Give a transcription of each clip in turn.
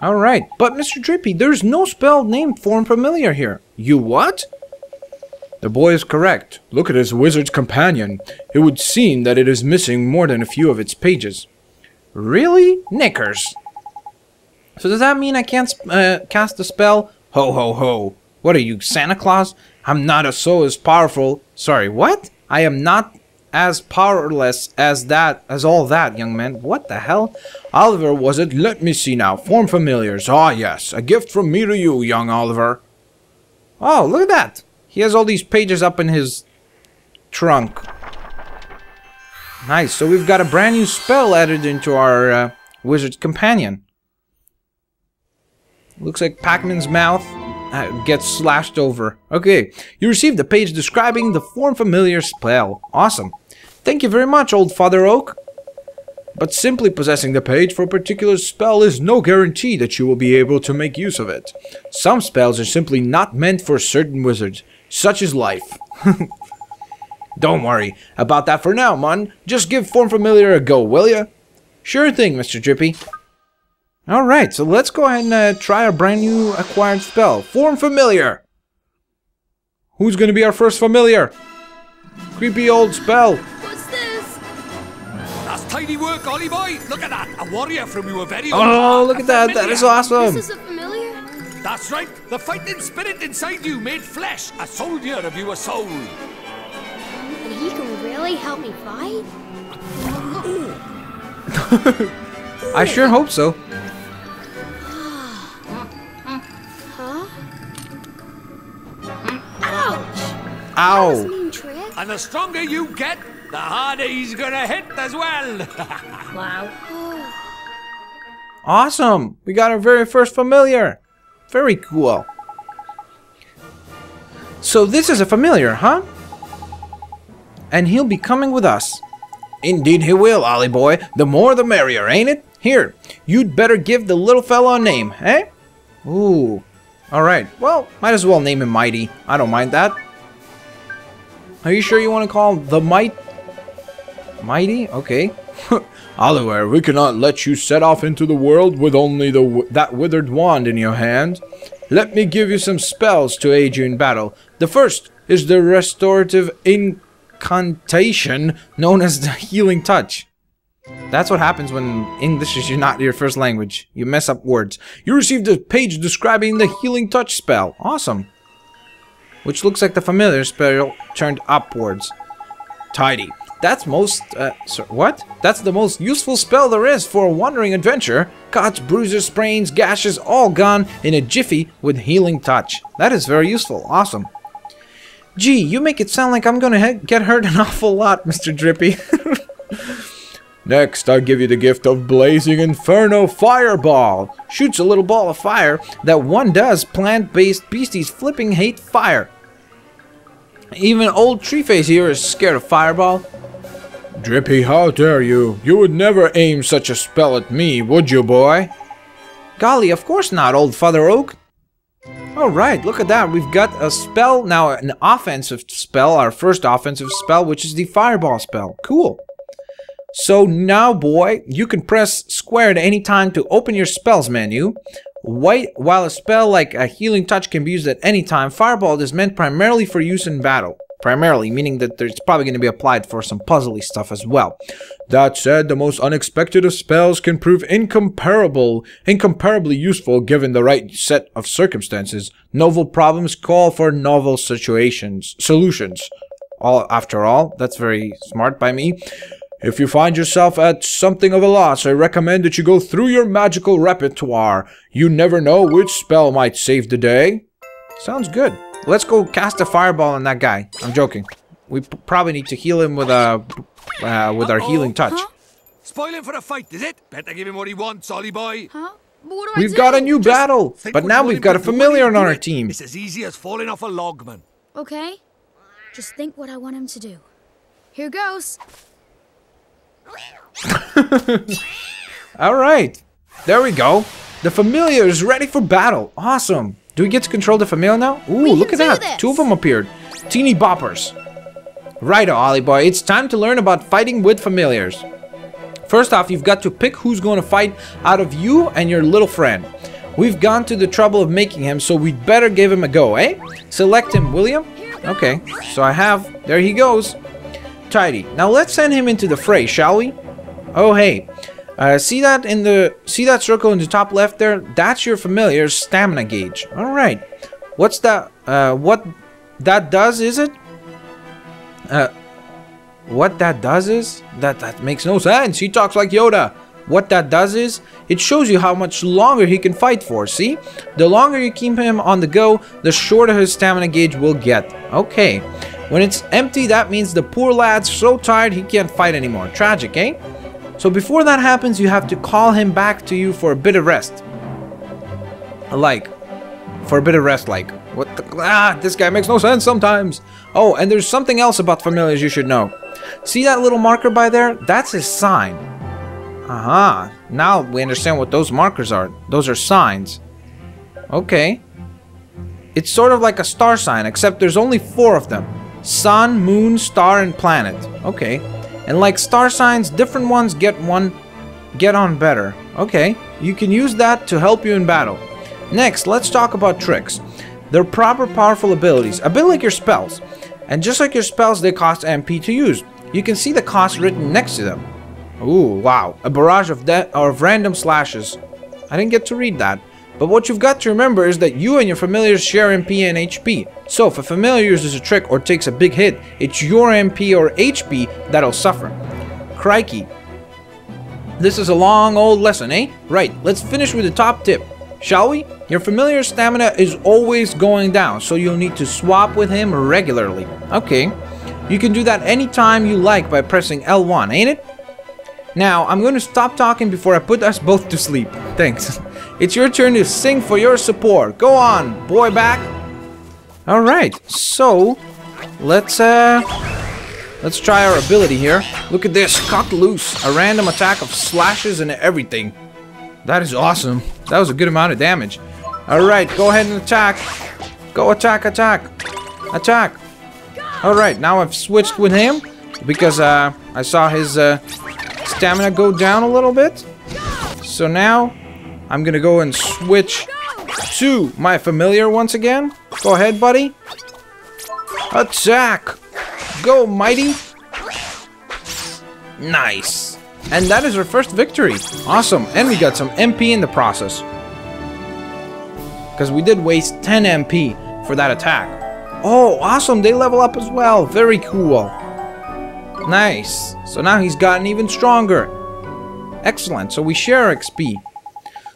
Alright, but Mr. Drippy, there's no spell named Form Familiar here. You what? The boy is correct. Look at his wizard's companion. It would seem that it is missing more than a few of its pages. Really? Knickers. So does that mean I can't cast a spell? Ho ho ho. What are you, Santa Claus? I'm not as powerful. Sorry, what? I am not as powerless as all that, young man. What the hell? Oliver, was it? Let me see now. Form familiars. Ah, yes. A gift from me to you, young Oliver. Oh, look at that. He has all these pages up in his trunk. Nice. So we've got a brand new spell added into our wizard's companion. Looks like Pac-Man's mouth gets slashed over. Okay. You received a page describing the Form Familiar spell. Awesome. Thank you very much, old Father Oak. But simply possessing the page for a particular spell is no guarantee that you will be able to make use of it. Some spells are simply not meant for certain wizards. Such is life. Don't worry about that for now, man. Just give Form Familiar a go, will ya? Sure thing, Mr. Drippy. Alright, so let's go ahead and try our brand new acquired spell. Form Familiar. Who's gonna be our first familiar? Creepy old spell. What's this? That's tidy work, Ollie boy. Look at that. A warrior from your very own. Oh, look at that. That is awesome. This is a familiar? That's right. The fighting spirit inside you made flesh. A soldier of you a soul. And he can really help me fight? I sure hope so. Huh? Ouch! Ow. That was a mean trick. And the stronger you get, the harder he's gonna hit as well. Wow. Awesome. We got our very first familiar. Very cool. So this is a familiar, huh? And he'll be coming with us. Indeed he will, Ollie boy. The more the merrier, ain't it? Here, you'd better give the little fella a name, eh? Ooh. Alright, well, might as well name him Mitey. I don't mind that. Are you sure you want to call him the Mitey? Okay. Oliver, we cannot let you set off into the world with only that withered wand in your hand. Let me give you some spells to aid you in battle. The first is the restorative incantation known as the Healing Touch. That's what happens when English is not your first language. You mess up words. You received a page describing the Healing Touch spell. Awesome. Which looks like the familiar spell turned upwards. Tidy. That's That's the most useful spell there is for a wandering adventure. Cuts, bruises, sprains, gashes, all gone in a jiffy with Healing Touch. That is very useful. Awesome. Gee, you make it sound like I'm gonna get hurt an awful lot, Mr. Drippy. Next, I'll give you the gift of Blazing Inferno Fireball. Shoots a little ball of fire that one does plant-based beasties flipping hate fire. Even old Treeface here is scared of Fireball. Drippy, how dare you? You would never aim such a spell at me, would you, boy? Golly, of course not, old Father Oak. Alright, look at that. We've got a spell now, an offensive spell, our first offensive spell, which is the Fireball spell. Cool. So now, boy, you can press square at any time to open your spells menu. While a spell like a Healing Touch can be used at any time, Fireball is meant primarily for use in battle. Primarily, meaning that it's probably going to be applied for some puzzly stuff as well. That said, the most unexpected of spells can prove incomparably useful given the right set of circumstances. Novel problems call for novel solutions. After all, that's very smart by me. If you find yourself at something of a loss, I recommend that you go through your magical repertoire. You never know which spell might save the day. Sounds good. Let's go cast a fireball on that guy. I'm joking. We probably need to heal him with our Healing Touch. Huh? Spoiling for a fight, is it? Better give him what he wants, Ollie boy. Huh? But what do I We've do? got a new battle, but now we've got a familiar on our team. It's as easy as falling off a log, man. Okay. Just think what I want him to do. Here goes. Alright, there we go. The familiar is ready for battle. Awesome. Do we get to control the familiar now? Ooh, look at that. This. 2 of them appeared. Teeny boppers. Righto, Ollie boy. It's time to learn about fighting with familiars. First off, you've got to pick who's going to fight out of you and your little friend. We've gone to the trouble of making him, so we'd better give him a go, eh? Select him, will you? Okay, so I have. There he goes. Tidy. Now let's send him into the fray, shall we? Oh, hey. See that circle in the top left there? That's your familiar's stamina gauge. All right. What's that? What that does, is it? What that does is? That makes no sense. He talks like Yoda. What that does is, it shows you how much longer he can fight for, see? The longer you keep him on the go, the shorter his stamina gauge will get. Okay. When it's empty, that means the poor lad's so tired he can't fight anymore. Tragic, eh? So before that happens, you have to call him back to you for a bit of rest. What the... this guy makes no sense sometimes. Oh, and there's something else about familiars you should know. See that little marker by there? That's his sign. Aha, now we understand what those markers are. Those are signs. Okay. It's sort of like a star sign, except there's only 4 of them. Sun, moon, star, and planet. Okay. And like star signs, different ones get on better. Okay. You can use that to help you in battle. Next, let's talk about tricks. They're proper powerful abilities, a bit like your spells. And just like your spells, they cost MP to use. You can see the cost written next to them. Ooh, wow. A barrage of random slashes. I didn't get to read that. But what you've got to remember is that you and your familiars share MP and HP. So if a familiar uses a trick or takes a big hit, it's your MP or HP that'll suffer. Crikey. This is a long old lesson, eh? Right, let's finish with the top tip. Shall we? Your familiar's stamina is always going down, so you'll need to swap with him regularly. Okay. You can do that anytime you like by pressing L1, ain't it? Now, I'm going to stop talking before I put us both to sleep. Thanks. It's your turn to sing for your support. Go on, boy back. Alright, so let's try our ability here. Look at this, cut loose. A random attack of slashes and everything. That is awesome. That was a good amount of damage. Alright, go ahead and attack. Go attack, attack. Attack. Alright, now I've switched with him because I saw his stamina go down a little bit. So now I'm gonna go and switch to my familiar once again. Go ahead, buddy. Attack! Go, Mighty! Nice! And that is our first victory. Awesome. And we got some MP in the process. Because we did waste 10 MP for that attack. Oh, awesome. They level up as well. Very cool. Nice. So now he's gotten even stronger. Excellent. So we share XP.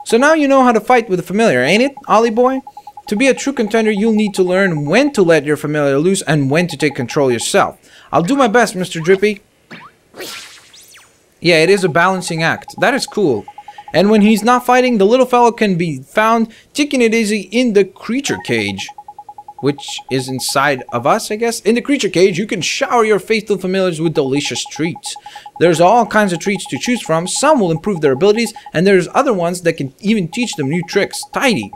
So now you know how to fight with a familiar, ain't it, Ollie boy? To be a true contender, you'll need to learn when to let your familiar loose and when to take control yourself. I'll do my best, Mr. Drippy. Yeah, it is a balancing act. That is cool. And when he's not fighting, the little fellow can be found taking it easy in the creature cage. Which is inside of us, I guess. In the creature cage, you can shower your faithful familiars with delicious treats. There's all kinds of treats to choose from. Some will improve their abilities, and there's other ones that can even teach them new tricks. Tidy.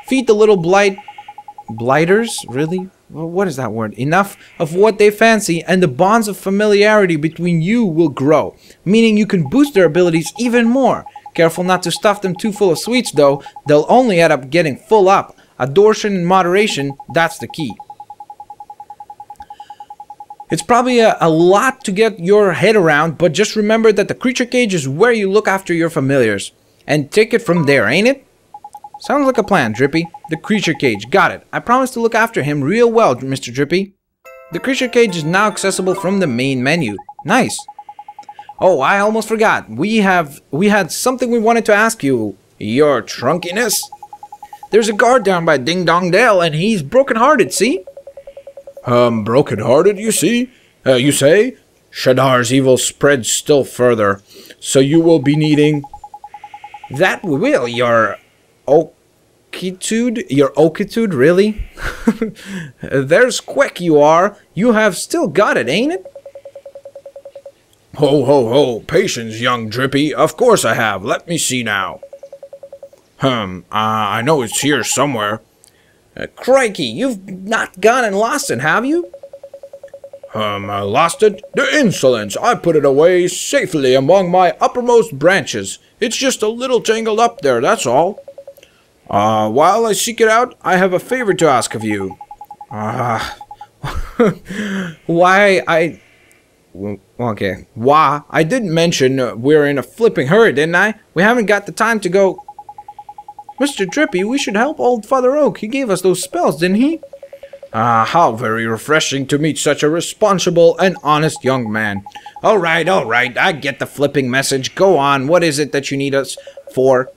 Feed the little blighters? Really? Well, what is that word? Enough of what they fancy, and the bonds of familiarity between you will grow. Meaning you can boost their abilities even more. Careful not to stuff them too full of sweets, though. They'll only end up getting full up. Adortion and moderation, that's the key. It's probably a lot to get your head around, but just remember that the creature cage is where you look after your familiars. And take it from there, ain't it? Sounds like a plan, Drippy. The creature cage, got it. I promise to look after him real well, Mr. Drippy. The creature cage is now accessible from the main menu. Nice. Oh, I almost forgot. We had something we wanted to ask you. Your trunkiness? There's a guard down by Ding Dong Dell, and he's broken-hearted, see? Broken-hearted, you see? You say? Shadar's evil spreads still further, so you will be needing... That we will, your... Your okitude, really? There's quick you are. You have still got it, ain't it? Ho, ho, ho. Patience, young Drippy. Of course I have. Let me see now. I know it's here somewhere. Crikey, you've not gone and lost it, have you? Lost it? The insolence! I put it away safely among my uppermost branches. It's just a little tangled up there, that's all. While I seek it out, I have a favor to ask of you. Why, I did mention we're in a flipping hurry, didn't I? We haven't got the time to go... Mr. Drippy, we should help old Father Oak. He gave us those spells, didn't he? How very refreshing to meet such a responsible and honest young man. Alright, I get the flipping message. Go on, what is it that you need us for?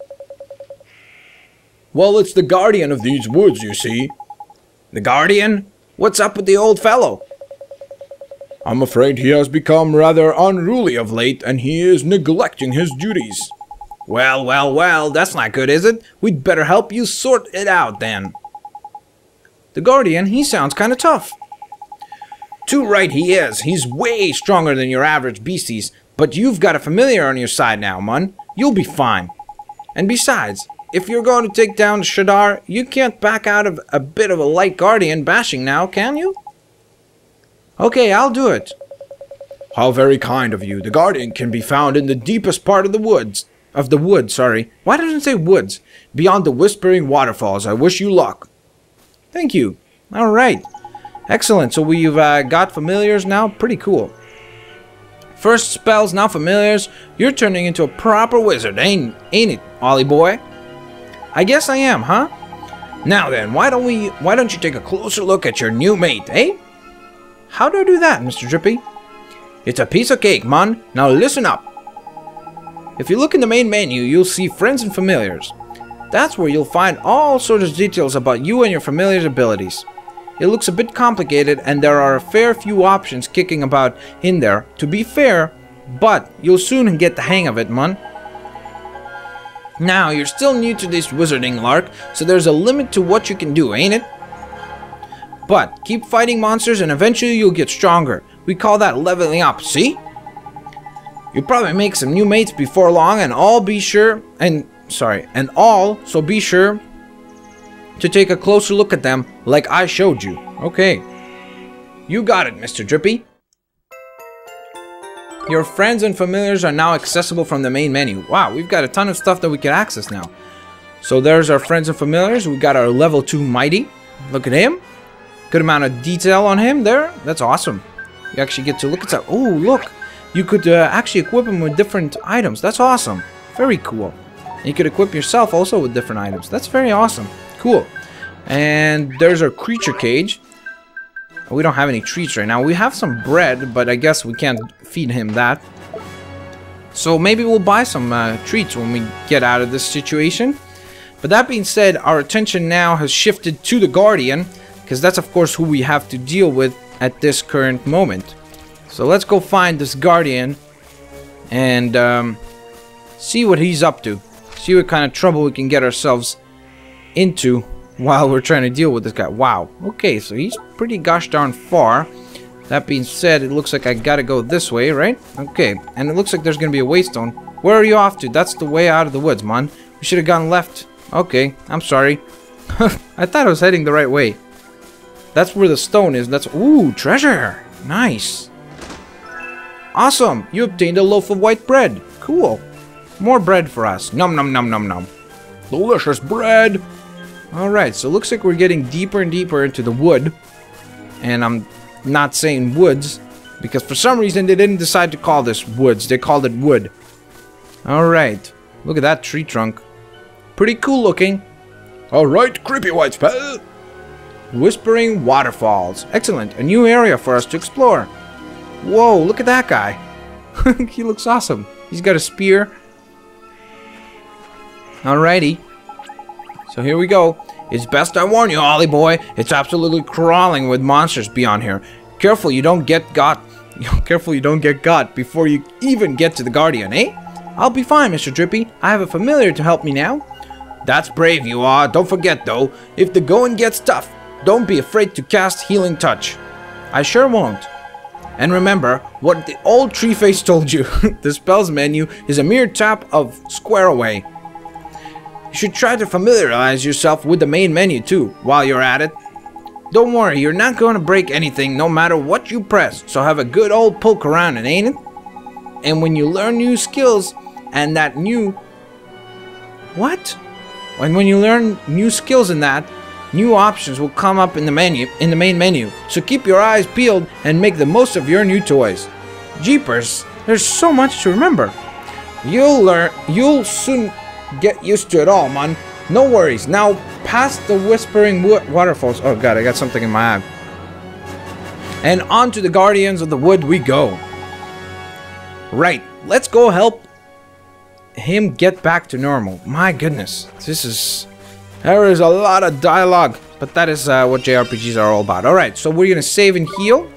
Well, it's the guardian of these woods, you see. The guardian? What's up with the old fellow? I'm afraid he has become rather unruly of late, and he is neglecting his duties. Well, that's not good, is it? We'd better help you sort it out, then. The guardian, he sounds kind of tough. Too right he is. He's way stronger than your average beasties, but you've got a familiar on your side now, Mun. You'll be fine. And besides, if you're going to take down Shadar, you can't back out of a bit of a light guardian bashing now, can you? Okay, I'll do it. How very kind of you. The guardian can be found in the deepest part of the woods. Why doesn't it say woods? Beyond the whispering waterfalls. I wish you luck. Thank you. Alright. Excellent. So we've got familiars now. Pretty cool. First spells, now familiars. You're turning into a proper wizard, ain't it, Ollie boy? I guess I am, huh? Now then, why don't you take a closer look at your new mate, eh? How do I do that, Mr. Drippy? It's a piece of cake, man. Now listen up. If you look in the main menu, you'll see friends and familiars. That's where you'll find all sorts of details about you and your familiar's abilities. It looks a bit complicated, and there are a fair few options kicking about in there, to be fair, but you'll soon get the hang of it, man. Now, you're still new to this wizarding lark, so there's a limit to what you can do, ain't it? But keep fighting monsters and eventually you'll get stronger. We call that leveling up, see? You'll probably make some new mates before long, and so be sure to take a closer look at them like I showed you. Okay. You got it, Mr. Drippy. Your friends and familiars are now accessible from the main menu. Wow, we've got a ton of stuff that we can access now. So there's our friends and familiars. We got our level 2 Mitey. Look at him. Good amount of detail on him there. That's awesome. You actually get to look at that. Oh, look. You could actually equip him with different items. That's awesome. Very cool. You could equip yourself also with different items. That's very awesome. Cool. And there's our creature cage. We don't have any treats right now. We have some bread, but I guess we can't feed him that. So maybe we'll buy some treats when we get out of this situation. But that being said, our attention now has shifted to the Guardian, because that's of course who we have to deal with at this current moment. So let's go find this Guardian and see what he's up to. See what kind of trouble we can get ourselves into while we're trying to deal with this guy. Wow. Okay, so he's pretty gosh darn far. That being said, it looks like I gotta go this way, right? Okay, and it looks like there's gonna be a waystone. Where are you off to? That's the way out of the woods, man. We should have gone left. Okay, I'm sorry. I thought I was heading the right way. That's where the stone is. That's... Ooh, treasure! Nice. Awesome! You obtained a loaf of white bread. Cool. More bread for us. Nom nom nom nom nom. Delicious bread! Alright, so it looks like we're getting deeper and deeper into the wood. And I'm not saying woods, because for some reason they didn't decide to call this woods. They called it wood. Alright. Look at that tree trunk. Pretty cool looking. Alright, creepy white spell. Whispering waterfalls. Excellent. A new area for us to explore. Whoa, look at that guy. He looks awesome. He's got a spear. Alrighty. So here we go. It's best I warn you, Ollie boy. It's absolutely crawling with monsters beyond here. Careful you don't get got. Careful you don't get got before you even get to the Guardian, eh? I'll be fine, Mr. Drippy. I have a familiar to help me now. That's brave you are. Don't forget though, if the going gets tough, don't be afraid to cast Healing Touch. I sure won't. And remember what the old tree face told you. The spells menu is a mere tap of square away. You should try to familiarize yourself with the main menu too, while you're at it. Don't worry, you're not going to break anything no matter what you press. So have a good old poke around it, ain't it? And when you learn new skills and that new... What? And when you learn new skills in that, new options will come up in the main menu. So keep your eyes peeled and make the most of your new toys. Jeepers, there's so much to remember. You'll soon get used to it all, man. No worries. Now, past the whispering waterfalls. Oh god, I got something in my eye. And on to the Guardians of the Wood we go. Right, let's go help him get back to normal. My goodness, there is a lot of dialogue, but that is what JRPGs are all about. Alright, so we're gonna save and heal.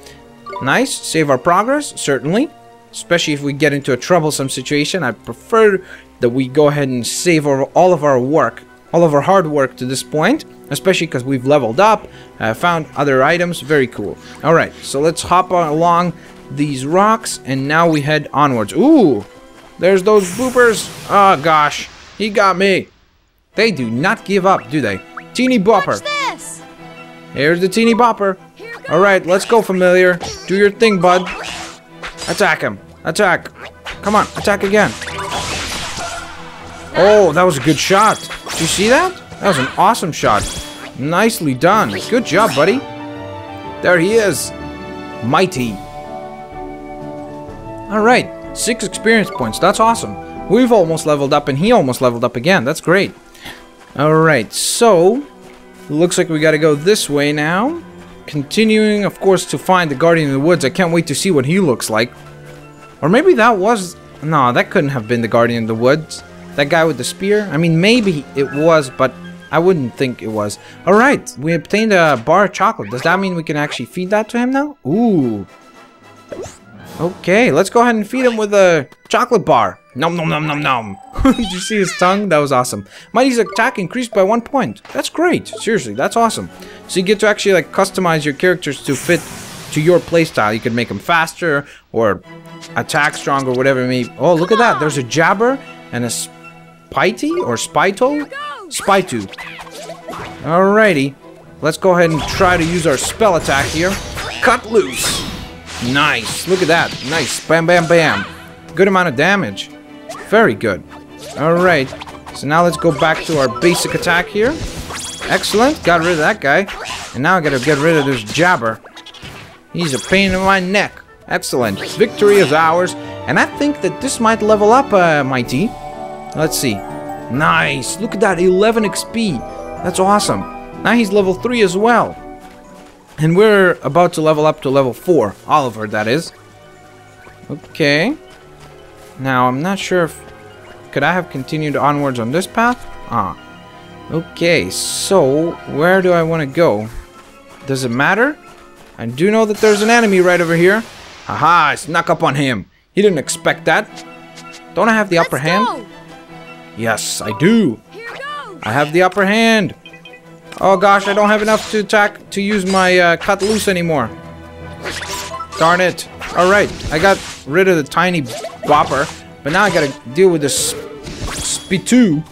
Nice, save our progress, certainly. Especially if we get into a troublesome situation. I prefer that we go ahead and save all of our work, all of our hard work to this point. Especially because we've leveled up, found other items, very cool. Alright, so let's hop along these rocks, and now we head onwards. Ooh, there's those boopers. Oh gosh, he got me. They do not give up, do they? Teeny bopper. Watch this. Here's the teeny bopper. Alright, let's go, familiar. Do your thing, bud. Attack him. Attack. Come on, attack again. Oh, that was a good shot. Did you see that? That was an awesome shot. Nicely done. Good job, buddy. There he is. Mitey. Alright, 6 experience points. That's awesome. We've almost leveled up and he almost leveled up again. That's great. Alright, so looks like we gotta go this way now. Continuing, of course, to find the Guardian of the Woods. I can't wait to see what he looks like. Or maybe that was... No, that couldn't have been the Guardian of the Woods. That guy with the spear. I mean, maybe it was, but I wouldn't think it was. Alright, we obtained a bar of chocolate. Does that mean we can actually feed that to him now? Ooh. Okay, let's go ahead and feed him with a chocolate bar. Nom nom nom nom nom. Did you see his tongue? That was awesome. Mitey's attack increased by 1 point. That's great. Seriously, that's awesome. So you get to actually like customize your characters to fit to your playstyle. You can make them faster or attack stronger, whatever it may be. Oh, look at that. There's a jabber and a spitey or spito? Spitu. Alrighty. Let's go ahead and try to use our spell attack here. Cut loose. Nice. Look at that. Nice. Bam, bam, bam. Good amount of damage. Very good. Alright. So now let's go back to our basic attack here. Excellent. Got rid of that guy. And now I gotta get rid of this jabber. He's a pain in my neck. Excellent. Victory is ours. And I think that this might level up, Mitey. Let's see. Nice. Look at that. 11 XP. That's awesome. Now he's level 3 as well. And we're about to level up to level 4. Oliver, that is. Okay. Now, I'm not sure if... Could I have continued onwards on this path? Ah. Okay, so... Where do I want to go? Does it matter? I do know that there's an enemy right over here. Haha, I snuck up on him. He didn't expect that. Don't I have the upper hand? Yes, I do. I have the upper hand. Oh gosh, I don't have enough to use my cut loose anymore. Darn it. Alright, I got rid of the tiny whopper, but now I gotta deal with this spitu.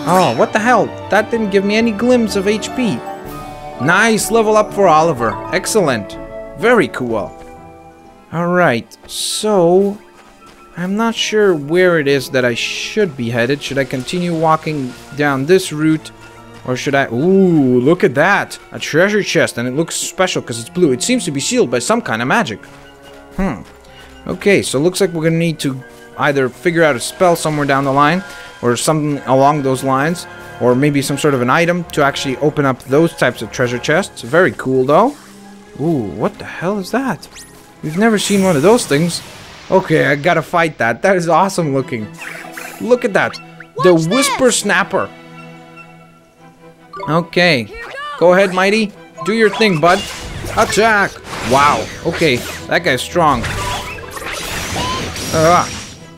Oh, what the hell? That didn't give me any glimpse of HP. Nice level up for Oliver. Excellent. Very cool. Alright, so... I'm not sure where it is that I should be headed. Should I continue walking down this route? Or should I... Ooh, look at that. A treasure chest, and it looks special because it's blue. It seems to be sealed by some kind of magic. Okay, so looks like we're going to need to either figure out a spell somewhere down the line, or something along those lines, or maybe some sort of an item to actually open up those types of treasure chests. Very cool, though. Ooh, what the hell is that? We've never seen one of those things. Okay, I gotta fight that. That is awesome looking. Look at that. The Whisper Snapper. Okay. Go ahead, Mitey. Do your thing, bud. Attack. Wow. Okay. That guy's strong.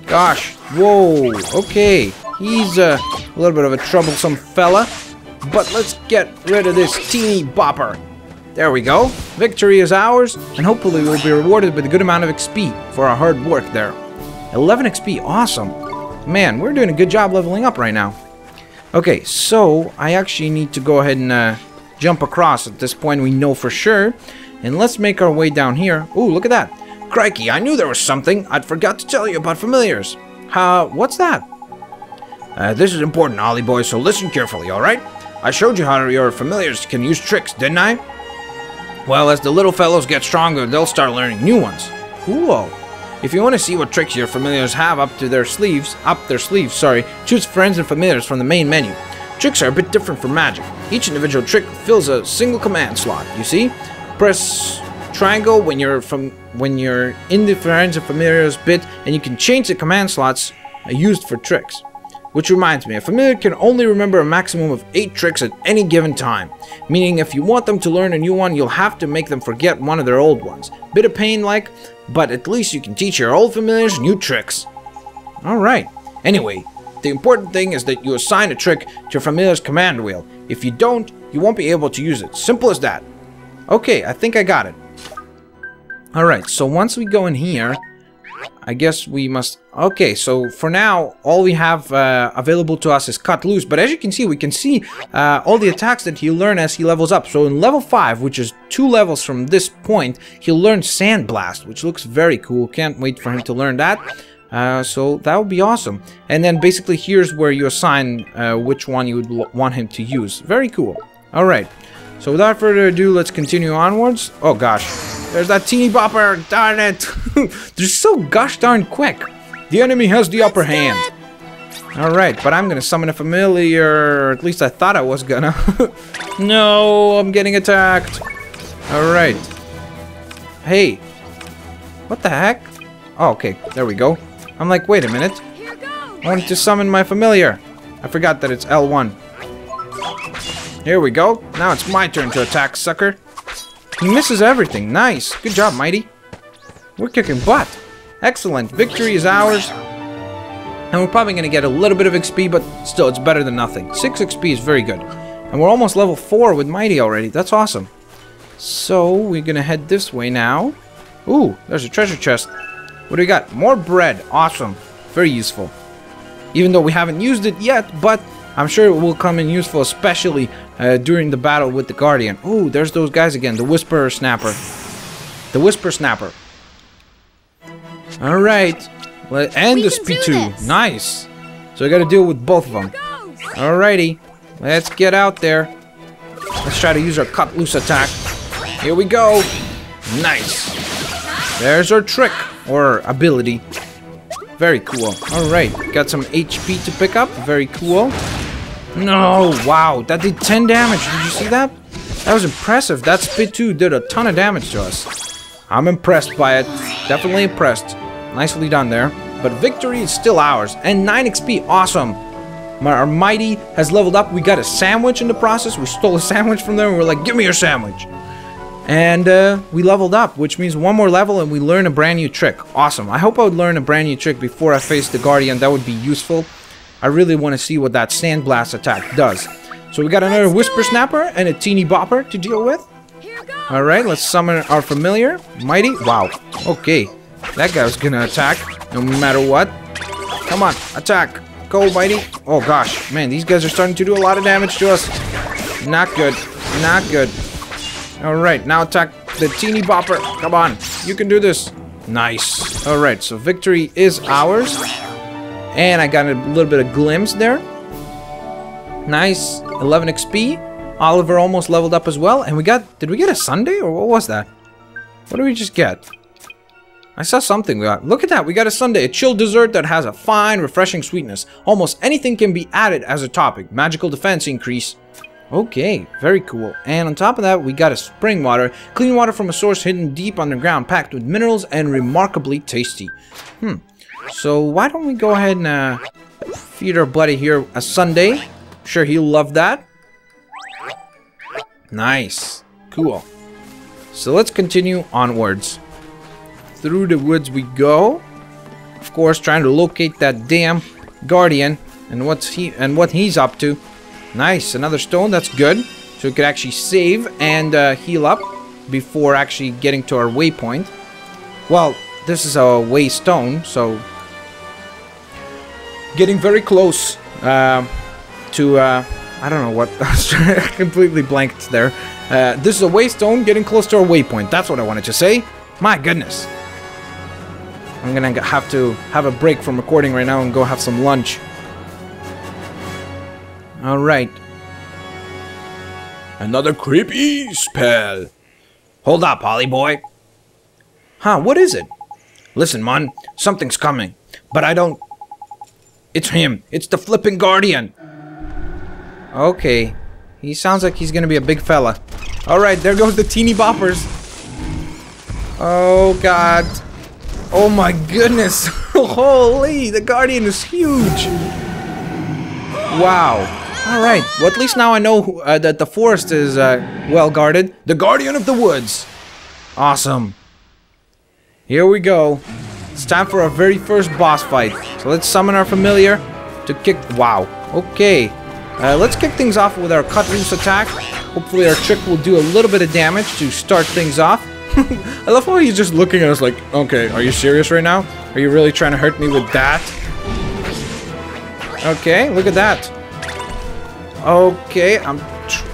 Gosh. Whoa. Okay. He's a little bit of a troublesome fella. But let's get rid of this teeny bopper. There we go. Victory is ours, and hopefully we'll be rewarded with a good amount of XP for our hard work there. 11 XP. Awesome. Man, we're doing a good job leveling up right now. Okay, so I actually need to go ahead and jump across. At this point, we know for sure. And let's make our way down here. Ooh, look at that. Crikey, I knew there was something. I'd forgot to tell you about familiars. What's that? This is important, Ollie boy, so listen carefully, alright? I showed you how your familiars can use tricks, didn't I? Well, as the little fellows get stronger, they'll start learning new ones. Cool. If you want to see what tricks your familiars have up their sleeves, choose friends and familiars from the main menu. Tricks are a bit different from magic. Each individual trick fills a single command slot, you see? Press triangle when you're in the friends and familiars bit, and you can change the command slots used for tricks. Which reminds me, a familiar can only remember a maximum of 8 tricks at any given time. Meaning if you want them to learn a new one, you'll have to make them forget one of their old ones. Bit of pain like, but at least you can teach your old familiars new tricks. Alright. Anyway, the important thing is that you assign a trick to your familiar's command wheel. If you don't, you won't be able to use it. Simple as that. Okay, I think I got it. Alright, so once we go in here, I guess we must... Okay, so for now, all we have available to us is Cut Loose. But as you can see, we can see all the attacks that he'll learn as he levels up. So in level 5, which is 2 levels from this point, he'll learn Sand Blast, which looks very cool. Can't wait for him to learn that. So that would be awesome. And then basically here's where you assign which one you would want him to use. Very cool. Alright, so without further ado, let's continue onwards. Oh gosh. There's that teeny bopper, darn it! They're so gosh darn quick. The enemy has the upper hand. Alright, but I'm gonna summon a familiar, or at least I thought I was gonna. No, I'm getting attacked. Alright. Hey. What the heck? Oh, okay, there we go. I'm like, wait a minute. I wanted to summon my familiar. I forgot that it's L1. Here we go. Now it's my turn to attack, sucker. He misses everything. Nice. Good job, Mighty. We're kicking butt. Excellent. Victory is ours. And we're probably going to get a little bit of XP, but still, it's better than nothing. 6 XP is very good. And we're almost level 4 with Mighty already. That's awesome. So, we're going to head this way now. Ooh, there's a treasure chest. What do we got? More bread. Awesome. Very useful. Even though we haven't used it yet, but I'm sure it will come in useful, especially during the battle with the Guardian. Ooh, there's those guys again. The Whisper Snapper. The Whisper Snapper. Alright. And the Speed2. Nice. So we gotta deal with both of them. Alrighty. Let's get out there. Let's try to use our Cut Loose attack. Here we go. Nice. There's our trick. Or ability. Very cool. Alright. Got some HP to pick up. Very cool. No, wow, that did 10 damage. Did you see that? That was impressive. That Speed2 did a ton of damage to us. I'm impressed by it. Definitely impressed. Nicely done there. But victory is still ours. And 9 XP. Awesome. Our Mighty has leveled up. We got a sandwich in the process. We stole a sandwich from them. And we're like, give me your sandwich. And we leveled up, which means one more level and we learn a brand new trick. Awesome. I hope I would learn a brand new trick before I face the Guardian. That would be useful. I really want to see what that Sand Blast attack does. So we got another Whisper Snapper and a Teeny Bopper to deal with. Alright, let's summon our familiar. Mighty. Wow. Okay. That guy's gonna attack no matter what. Come on. Attack. Go, Mighty. Oh gosh. Man, these guys are starting to do a lot of damage to us. Not good. Not good. Alright, now attack the Teeny Bopper. Come on. You can do this. Nice. Alright, so victory is ours. And I got a little bit of glimpse there. Nice. 11 XP. Oliver almost leveled up as well. And we got... Did we get a sundae? Or what was that? What did we just get? I saw something we got. Look at that. We got a sundae. A chilled dessert that has a fine, refreshing sweetness. Almost anything can be added as a topic. Magical defense increase. Okay. Very cool. And on top of that, we got a spring water. Clean water from a source hidden deep underground. Packed with minerals and remarkably tasty. So why don't we go ahead and feed our buddy here a sundae. I'm sure he'll love that. Nice. Cool. So let's continue onwards. Through the woods we go. Of course, trying to locate that damn Guardian and what he's up to. Nice. Another stone. That's good. So we could actually save and heal up before actually getting to our waypoint. Well, this is a way stone, so getting very close to I don't know what. I completely blanked there. This is a waystone getting close to our waypoint. That's what I wanted to say. My goodness. I'm gonna have to have a break from recording right now and go have some lunch. Alright. Another creepy spell. Hold up, Ollie boy. Huh, what is it? Listen, man, something's coming. But I don't... It's him. It's the flipping guardian. Okay. He sounds like he's gonna be a big fella. Alright, there goes the teeny boppers. Oh, God. Oh, my goodness. Holy, the guardian is huge. Wow. Alright, well, at least now I know that the forest is well guarded. The guardian of the woods. Awesome. Here we go. It's time for our very first boss fight. So let's summon our familiar to kick... Wow. Okay. Let's kick things off with our cut loose attack. Hopefully our trick will do a little bit of damage to start things off. I love how he's just looking at us like, okay, are you serious right now? Are you really trying to hurt me with that? Okay, look at that. Okay,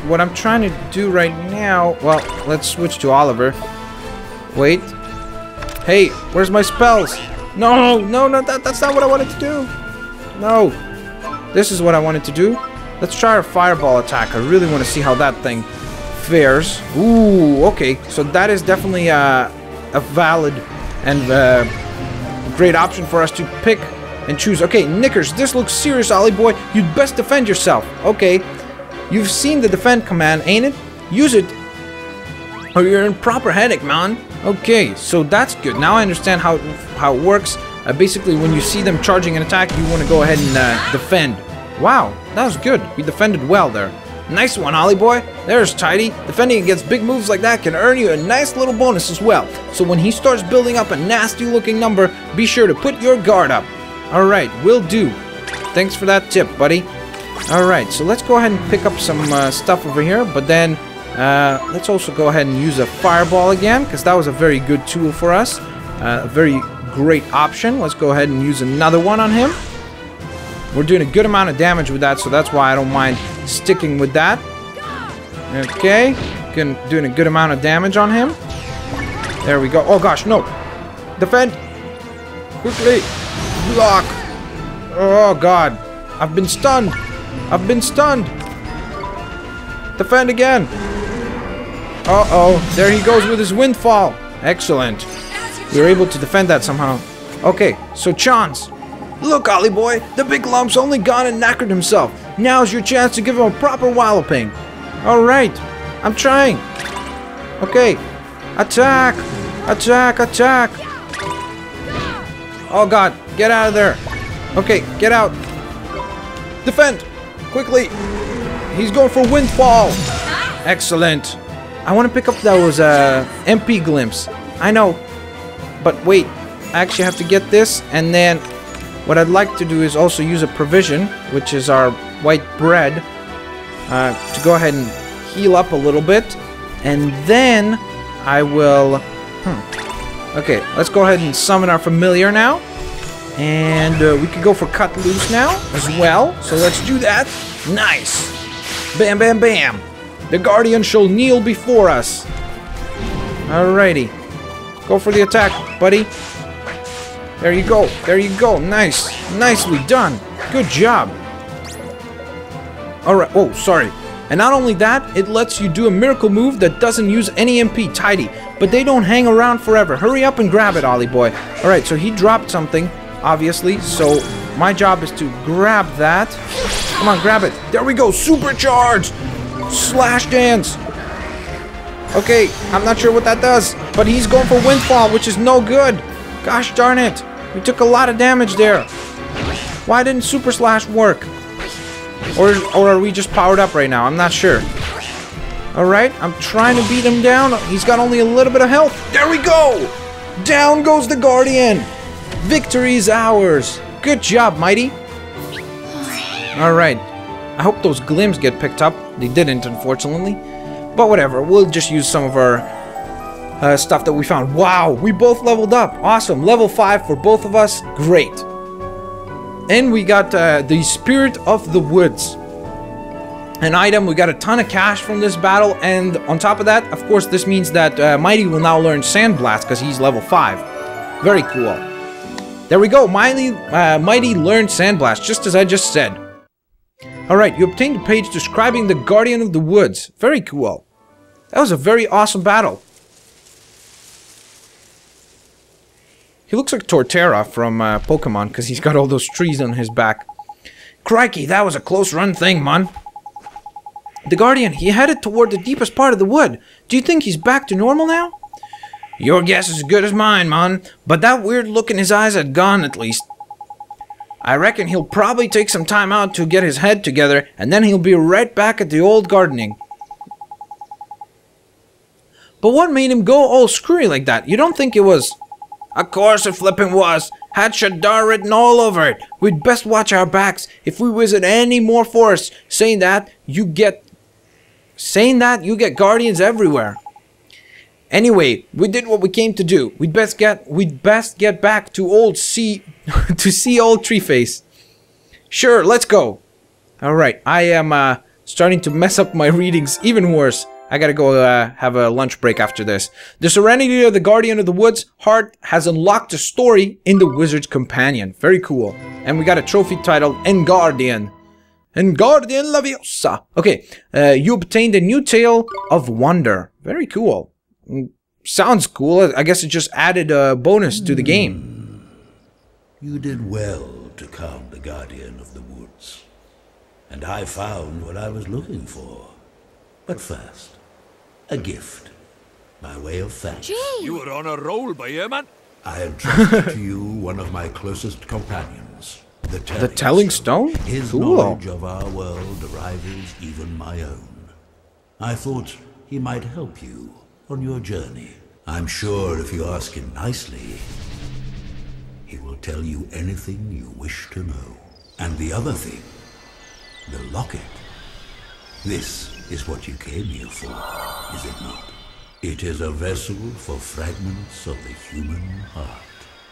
what I'm trying to do right now... Well, let's switch to Oliver. Wait. Hey, where's my spells? No, that's not what I wanted to do. No. This is what I wanted to do. Let's try our fireball attack. I really want to see how that thing fares. Ooh, okay. So that is definitely a valid and great option for us to pick and choose. Okay, Knickers, this looks serious, Ollie boy. You'd best defend yourself. Okay. You've seen the defend command, ain't it? Use it or you're in proper headache, man. Okay, so that's good. Now I understand how it works. Basically, when you see them charging an attack, you want to go ahead and defend. Wow, that was good. We defended well there. Nice one, Ollie boy. There's Tidy. Defending against big moves like that can earn you a nice little bonus as well. So when he starts building up a nasty-looking number, be sure to put your guard up. Alright, will do. Thanks for that tip, buddy. Alright, so let's go ahead and pick up some stuff over here, but then let's also go ahead and use a fireball again, because that was a very good tool for us. A very great option. Let's go ahead and use another one on him. We're doing a good amount of damage with that, so that's why I don't mind sticking with that. Okay, doing a good amount of damage on him. There we go. Oh gosh, no. Defend. Quickly. Block. Oh god. I've been stunned. I've been stunned. Defend again. Uh-oh. There he goes with his windfall. Excellent. We were able to defend that somehow. Okay, so Chance. Look, Ollie boy, the big lump's only gone and knackered himself. Now's your chance to give him a proper walloping. Alright, I'm trying. Okay, attack, attack, attack. Oh god, get out of there. Okay, get out. Defend, quickly. He's going for Windfall. Excellent. I want to pick up those MP glimpse. I know, but wait, I actually have to get this, and then what I'd like to do is also use a provision, which is our white bread, to go ahead and heal up a little bit, and then I will... Okay, let's go ahead and summon our familiar now, and we could go for cut loose now as well, so let's do that. Nice! Bam, bam, bam! The guardian shall kneel before us. Alrighty. Go for the attack, buddy. There you go. There you go. Nice. Nicely done. Good job. Alright. Oh, sorry. And not only that, it lets you do a miracle move that doesn't use any MP. Tidy. But they don't hang around forever. Hurry up and grab it, Ollie boy. Alright, so he dropped something, obviously. So my job is to grab that. Come on, grab it. There we go. Supercharged. Slash dance. Okay, I'm not sure what that does. But he's going for Windfall, which is no good. Gosh darn it. We took a lot of damage there. Why didn't Super Slash work? Or are we just powered up right now? I'm not sure. Alright, I'm trying to beat him down. He's got only a little bit of health. There we go! Down goes the Guardian. Victory is ours. Good job, Mitey. Alright. I hope those glims get picked up. They didn't, unfortunately. But whatever. We'll just use some of our stuff that we found. Wow, we both leveled up. Awesome. Level 5 for both of us. Great. And we got the Spirit of the Woods. an item. We got a ton of cash from this battle, and on top of that, of course, this means that Mitey will now learn Sandblast because he's level 5. Very cool. There we go. Mitey learned Sandblast, just as I just said. Alright, you obtained a page describing the Guardian of the Woods. Very cool. That was a very awesome battle. He looks like Torterra from Pokemon because he's got all those trees on his back. Crikey, that was a close run thing, man. The Guardian, he headed toward the deepest part of the wood. Do you think he's back to normal now? Your guess is as good as mine, man. But that weird look in his eyes had gone, at least. I reckon he'll probably take some time out to get his head together, and then he'll be right back at the old gardening. But what made him go all screwy like that? You don't think it was... Of course it flippin' was. Had Shadar written all over it. We'd best watch our backs if we visit any more forests. Saying that, you get guardians everywhere. Anyway, we did what we came to do. We'd best get back to old sea to see old Treeface. Sure, let's go. Alright, I am starting to mess up my readings even worse. I gotta go have a lunch break after this. The Serenity of the Guardian of the Woods heart has unlocked a story in the Wizard's Companion. Very cool. And we got a trophy titled Enguardian. Enguardian Laviosa. Okay, you obtained a new Tale of Wonder. Very cool. Sounds cool. I guess it just added a bonus to the game. You did well to calm the Guardian of the Woods. And I found what I was looking for. But first, a gift, by way of thanks. Gee! You were on a roll by here, man. I entrusted to you one of my closest companions, the Telling Stone? His Cool. knowledge of our world rivals even my own. I thought he might help you on your journey. I'm sure if you ask him nicely, he will tell you anything you wish to know. And the other thing, the locket. This is what you came here for, is it not? It is a vessel for fragments of the human heart.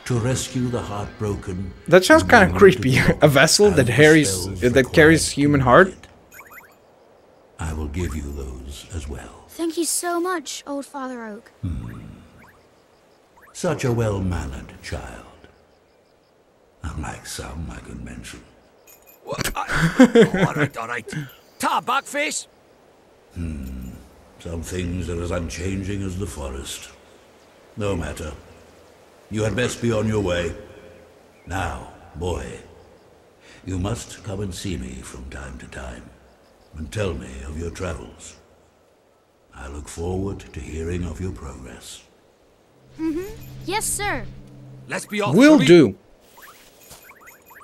To rescue the heartbroken... That sounds kind of creepy. A vessel that carries human heart? I will give you those as well. Thank you so much, Old Father Oak. Such a well-mannered child. Unlike some I could mention. Alright. Ta, backface. Some things are as unchanging as the forest. No matter. You had best be on your way. Now, boy, you must come and see me from time to time, and tell me of your travels. I look forward to hearing of your progress. Yes, sir. Let's be off. Will shall we? do.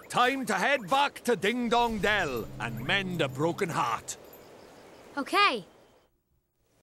Time to head back to Ding Dong Dell and mend a broken heart. Okay.